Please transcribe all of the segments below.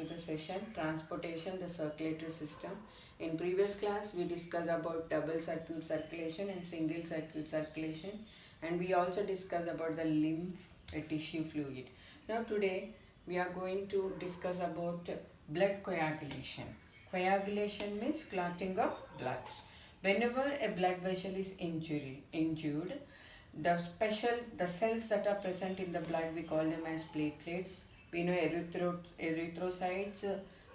the session Transportation, the Circulatory System. In previous class, we discussed about double circuit circulation and single circuit circulation, and we also discussed about the lymph tissue fluid. Now today, we are going to discuss about blood coagulation. Coagulation means clotting of blood. Whenever a blood vessel is injured, the cells that are present in the blood, we call them as platelets. We know erythrocytes,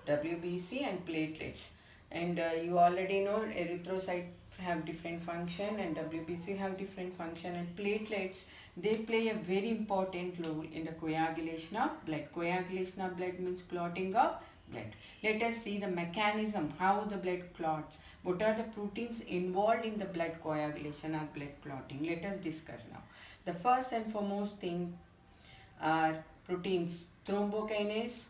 WBC and platelets. And you already know erythrocytes have different function and WBC have different function, and platelets, they play a very important role in the coagulation of blood. Coagulation of blood means clotting of blood. Let us see the mechanism, how the blood clots. What are the proteins involved in the blood coagulation or blood clotting? Let us discuss now. The first and foremost thing are proteins thrombokinase,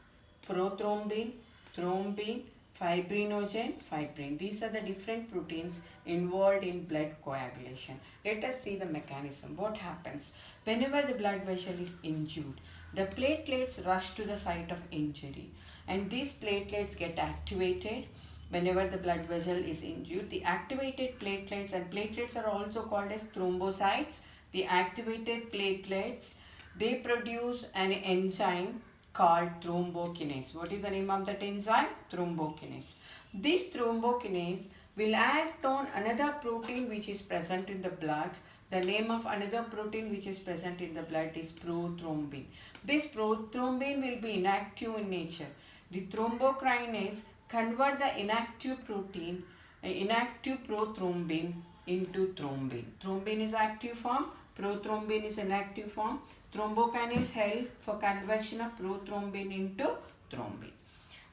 prothrombin, thrombin, fibrinogen, fibrin. These are the different proteins involved in blood coagulation. Let us see the mechanism. What happens? Whenever the blood vessel is injured, the platelets rush to the site of injury, and these platelets get activated. Whenever the blood vessel is injured, the activated platelets, and platelets are also called as thrombocytes, the activated platelets, they produce an enzyme called thrombokinase. What is the name of that enzyme? Thrombokinase. This thrombokinase will act on another protein which is present in the blood. The name of another protein which is present in the blood is prothrombin. This prothrombin will be inactive in nature. The thrombokinase convert the inactive protein, inactive prothrombin into thrombin. Thrombin is active form, prothrombin is inactive form. Thrombokinase help for conversion of prothrombin into thrombin.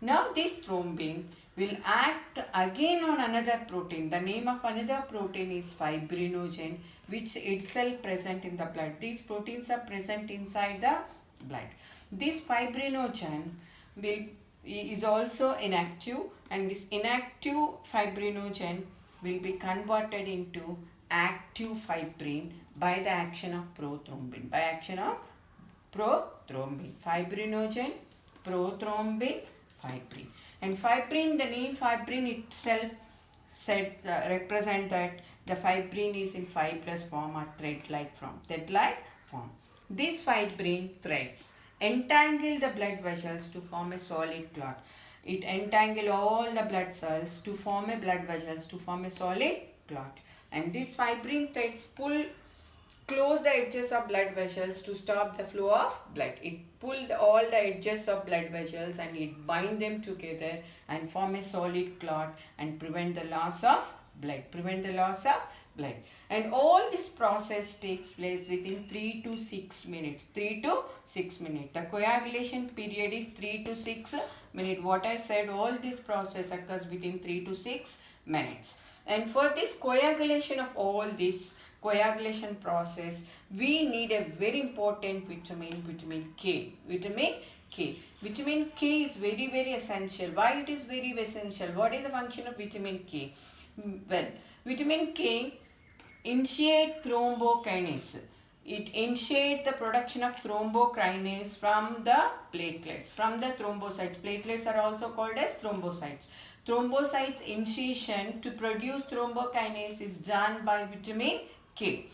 Now this thrombin will act again on another protein. The name of another protein is fibrinogen, which itself present in the blood. These proteins are present inside the blood. This fibrinogen is also inactive, and this inactive fibrinogen will be converted into active fibrin by the action of prothrombin. By action of prothrombin. Fibrinogen, prothrombin, fibrin. And fibrin, the name fibrin itself represent that the fibrin is in fibrous form or thread-like form. These fibrin threads entangle the blood vessels to form a solid clot. It entangle all the blood cells to form a blood vessels to form a solid clot. And these fibrin threads close the edges of blood vessels to stop the flow of blood. It pulls all the edges of blood vessels and it bind them together and form a solid clot and prevent the loss of blood. And all this process takes place within 3 to 6 minutes. 3 to 6 minutes. The coagulation period is 3 to 6 minutes. What I said, all this process occurs within 3 to 6 minutes. And for this coagulation of all this coagulation process, we need a very important vitamin K. Vitamin K. Vitamin K is very, very essential. Why it is very essential? What is the function of vitamin K? Well, vitamin K initiate thrombokinase. It initiates the production of thrombokinase from the platelets, from the thrombocytes. Platelets are also called as thrombocytes. Thrombocytes initiation to produce thrombokinase is done by vitamin K.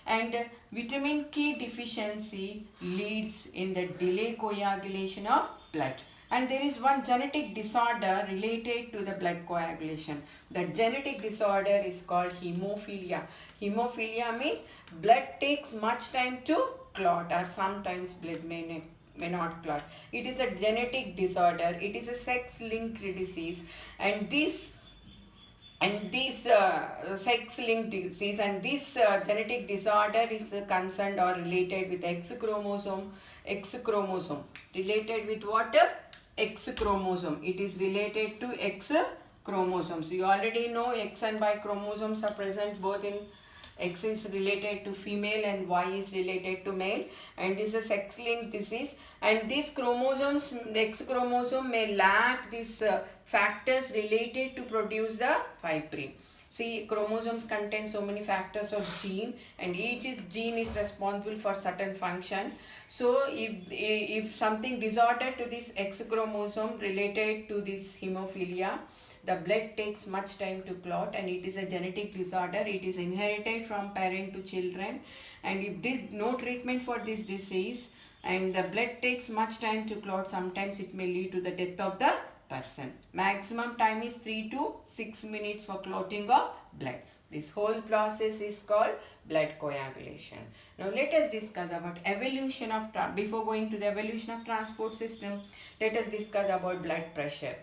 And vitamin K deficiency leads in the delayed coagulation of blood. And there is one genetic disorder related to the blood coagulation. The genetic disorder is called hemophilia. Hemophilia means blood takes much time to clot, or sometimes blood may not clot. It is a genetic disorder. It is a sex-linked disease, and this sex-linked disease and this genetic disorder is concerned or related with X chromosome. Related with what? X chromosome. It is related to X chromosomes. You already know X and Y chromosomes are present both in X is related to female and Y is related to male, and this is a sex-linked disease. And these chromosomes, X chromosome may lack these factors related to produce the fibrin. See, chromosomes contain so many factors of gene, and each gene is responsible for certain function. So if something disorder to this X chromosome related to this hemophilia, the blood takes much time to clot, and it is a genetic disorder. It is inherited from parent to children, and if this no treatment for this disease and the blood takes much time to clot, sometimes it may lead to the death of the person. Maximum time is 3 to 6 minutes for clotting of blood. This whole process is called blood coagulation. Now let us discuss about evolution of, before going to the evolution of transport system, let us discuss about blood pressure.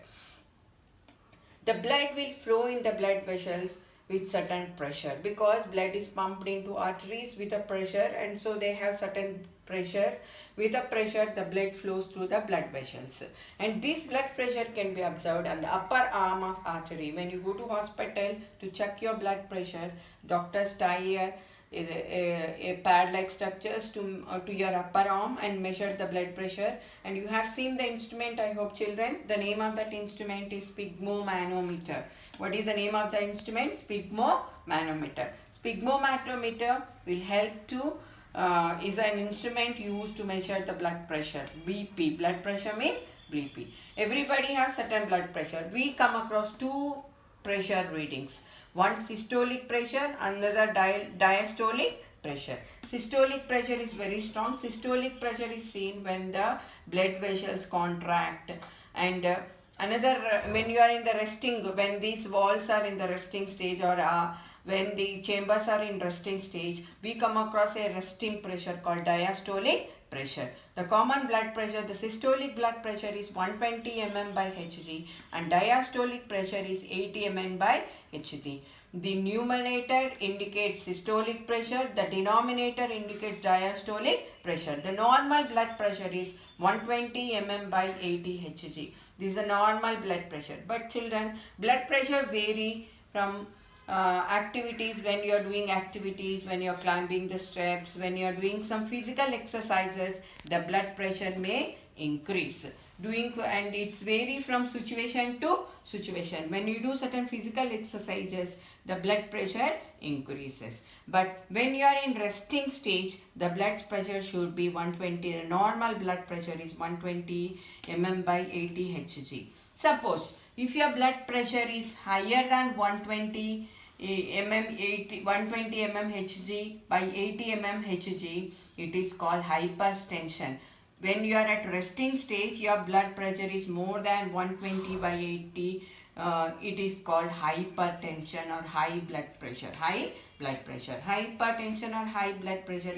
The blood will flow in the blood vessels with certain pressure, because blood is pumped into arteries with a pressure, and so they have certain pressure. With a pressure, the blood flows through the blood vessels, and this blood pressure can be observed on the upper arm of artery. When you go to hospital to check your blood pressure, doctors tie a pad-like structures to your upper arm and measure the blood pressure. And you have seen the instrument, I hope children. The name of that instrument is sphygmomanometer. What is the name of the instrument? Sphygmomanometer. Sphygmomanometer will help to is an instrument used to measure the blood pressure. BP. Blood pressure means BP. Everybody has certain blood pressure. We come across two pressure readings. One systolic pressure, another diastolic pressure. Systolic pressure is very strong. Systolic pressure is seen when the blood vessels contract, and when you are in the resting, when these walls are in the resting stage, or when the chambers are in resting stage, we come across a resting pressure called diastolic pressure. The common blood pressure, the systolic blood pressure is 120 mm by Hg, and diastolic pressure is 80 mm by Hg. The numerator indicates systolic pressure, the denominator indicates diastolic pressure. The normal blood pressure is 120 mm by 80 Hg. This is the normal blood pressure. But children, blood pressure vary from activities. When you are doing activities, when you are climbing the steps, when you are doing some physical exercises, the blood pressure may increase. And it's vary from situation to situation. When you do certain physical exercises, the blood pressure increases. But when you are in resting stage, the blood pressure should be 120. The normal blood pressure is 120 mm by 80 Hg. Suppose if your blood pressure is higher than 120 120 mm Hg by 80 mm Hg, it is called hypertension. When you are at resting stage, your blood pressure is more than 120 by 80. It is called hypertension or high blood pressure. High blood pressure. Hypertension or high blood pressure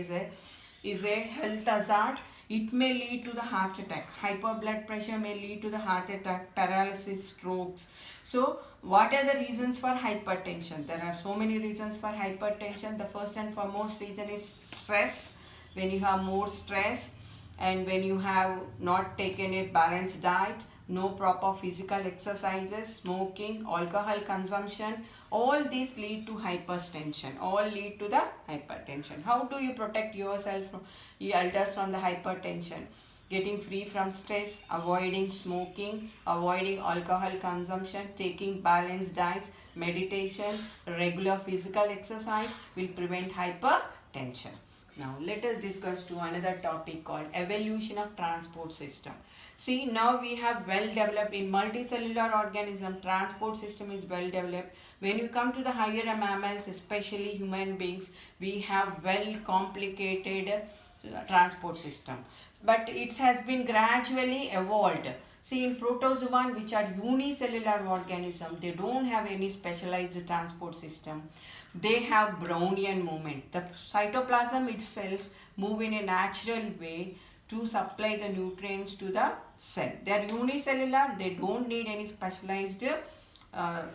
is a health hazard. It may lead to the heart attack. Hyper blood pressure may lead to the heart attack, paralysis, strokes. So, what are the reasons for hypertension? There are so many reasons for hypertension. The first and foremost reason is stress. When you have more stress, and when you have not taken a balanced diet, no proper physical exercises, smoking, alcohol consumption, all these lead to hypertension. All lead to the hypertension. How do you protect yourself, you elders, from the hypertension? Getting free from stress, avoiding smoking, avoiding alcohol consumption, taking balanced diets, meditation, regular physical exercise will prevent hypertension. Now let us discuss to another topic called evolution of transport system. See, now we have well developed in multicellular organism, transport system is well developed. When you come to the higher mammals, especially human beings, we have well complicated transport system. But it has been gradually evolved. See, in protozoan, which are unicellular organisms, they don't have any specialized transport system. They have Brownian movement. The cytoplasm itself move in a natural way to supply the nutrients to the cell. They are unicellular. They don't need any specialized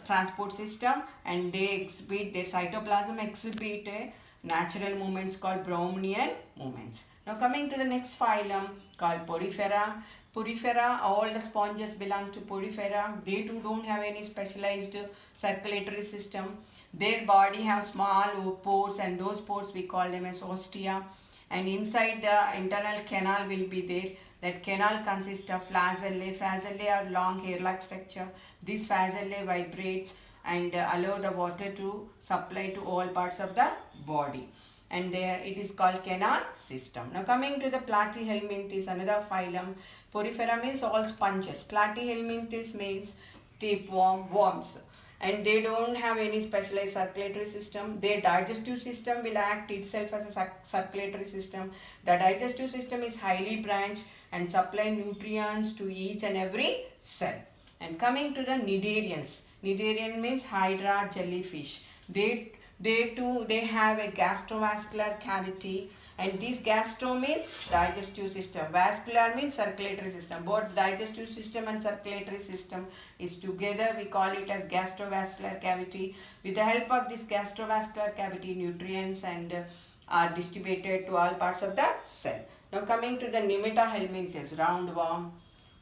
transport system, and their cytoplasm exhibit natural movements called Brownian movements. Now coming to the next phylum called Porifera. Porifera, all the sponges belong to Porifera. They too don't have any specialized circulatory system. Their body have small pores, and those pores we call them as ostia. And inside the internal canal will be there. That canal consists of flagellae. Flagellae are long hair-like structure. This flagellae vibrates and allow the water to supply to all parts of the body. And there it is called canal system. Now coming to the platyhelminthes, another phylum. Porifera means all sponges. Platyhelminthes means tapeworm, worms. And they don't have any specialized circulatory system. Their digestive system will act itself as a circulatory system. The digestive system is highly branched and supply nutrients to each and every cell. And coming to the cnidarians. Cnidarian means hydra jellyfish. They have a gastrovascular cavity, and this gastro means digestive system, vascular means circulatory system. Both digestive system and circulatory system is together, we call it as gastrovascular cavity. With the help of this gastrovascular cavity, nutrients and are distributed to all parts of the cell. Now coming to the nematohelminthes, roundworm.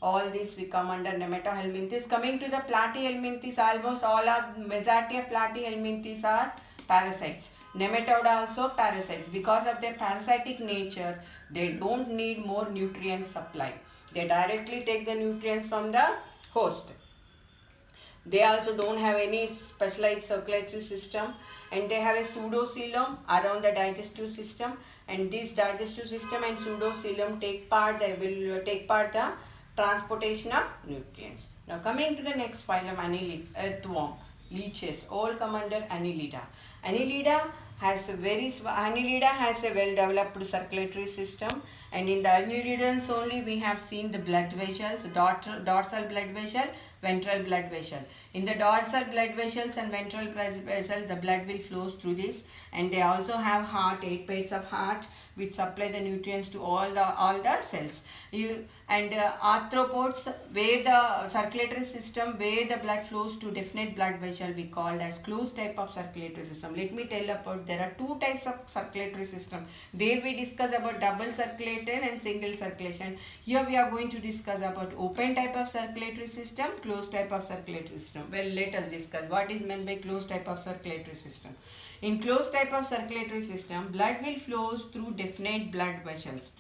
All this we come under nematohelminthes. Coming to the platyhelminthes, almost all of majority of platyhelminthes are parasites. Nematode also parasites. Because of their parasitic nature, they don't need more nutrient supply. They directly take the nutrients from the host. They also don't have any specialized circulatory system, and they have a pseudocoelom around the digestive system, and this digestive system and pseudocoelom they will take part the transportation of nutrients. Now coming to the next phylum, annelids, earthworm, leeches, all come under Annelida. Annelida has a well-developed circulatory system, and in the annelidans only we have seen the blood vessels, dorsal blood vessel, ventral blood vessel. In the dorsal blood vessels and ventral blood vessels, the blood will flow through this, and they also have heart, 8 pairs of heart, which supply the nutrients to all the cells. Arthropods, where the circulatory system, where the blood flows to definite blood vessel, we called as closed type of circulatory system. Let me tell about, there are 2 types of circulatory system. There we discuss about double circulation and single circulation. Here we are going to discuss about open type of circulatory system, closed type of circulatory system. Well, let us discuss what is meant by closed type of circulatory system. In closed type of circulatory system, blood will flow through definite blood vessels.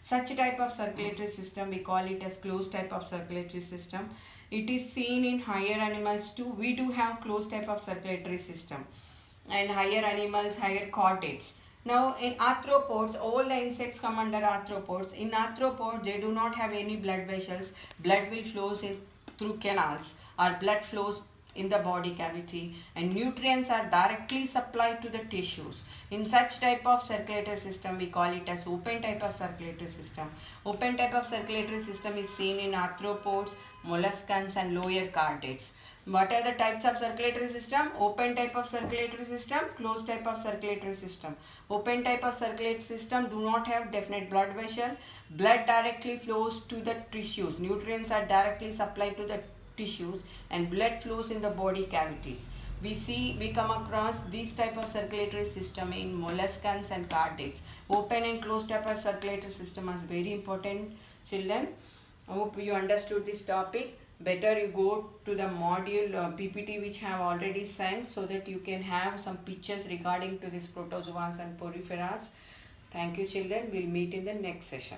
Such type of circulatory system, we call it as closed type of circulatory system. It is seen in higher animals too. We do have closed type of circulatory system. And higher animals, higher chordates. Now in arthropods, all the insects come under arthropods. In arthropods, they do not have any blood vessels. Blood will flow through canals, or blood flows in the body cavity, and nutrients are directly supplied to the tissues. In such type of circulatory system, we call it as open type of circulatory system. Open type of circulatory system is seen in arthropods, molluscans and lower chordates. What are the types of circulatory system? Open type of circulatory system, closed type of circulatory system. Open type of circulatory system do not have definite blood vessel. Blood directly flows to the tissues. Nutrients are directly supplied to the tissues, and blood flows in the body cavities. We come across this type of circulatory system in molluscans and chordates. Open and closed type of circulatory system is very important, children. I hope you understood this topic. Better you go to the module PPT which I have already sent, so that you can have some pictures regarding to this protozoans and poriferas. Thank you, children. We'll meet in the next session.